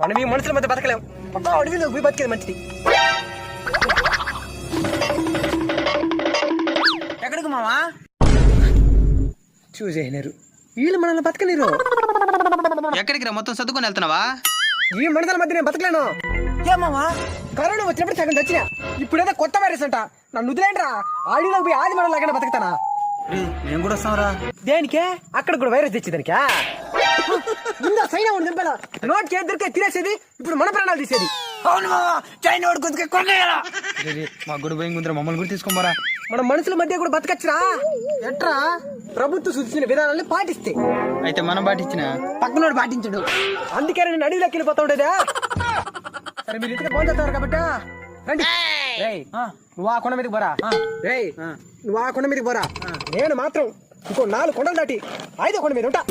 మనం ఈ మనుషుల మధ్య బతకలేం. అడవిలో పోయి బతికేది మంచిది. ఎక్కడికి మావా? చూసేయలేరు వీళ్ళు మనల్ని బతకలేరు. ఎక్కడికి రా? మొత్తం సర్దుకొని వెళ్తున్నావా? ఈ మనుషుల మధ్య నేను బతకలేను. ఏమావా? కరోనా వచ్చినప్పుడు సగం చచ్చినా. ఇప్పుడేదో కొత్త వైరస్ అంట. నన్ను వదిలేండ్రా. ఆడిలోకి పోయి ఆది మనం లాగానే బతుకుతానా? నేను కూడా వస్తాంరా. దేనికే? అక్కడ కూడా వైరస్ తెచ్చేదానికా? ముందు సైనా ఉండి దింపాలా? నోట్ చేద్దరికే తినేసేది, ఇప్పుడు మన ప్రాణాలు తీసేది. అవును మావా, చైనా వాడు కొద్దిగా కొనేయాలా? మా గుడి పోయి గుందిరా, మమ్మల్ని కూడా తీసుకోమరా. మన మనుషుల మధ్య కూడా బతకచ్చురా. ఎట్రా? ప్రభుత్వం సూచించిన విధానాన్ని పాటిస్తే. అయితే మనం పాటించిన పక్కనోడు పాటించడు. అందుకే నేను అడవిలోకి వెళ్ళిపోతా ఉండేదా. సరే మీరు ఇంతగా ఫోన్ చేస్తారు కాబట్టి రండి. రేయ్, నువ్వు ఆ కొండ మీదకి పోరా. రేయ్, నువ్వు ఆ కొండ మీదకి పోరా. నేను మాత్రం ఇంకో 4 కొండలు దాటి 5వ కొండ మీద ఉంటా.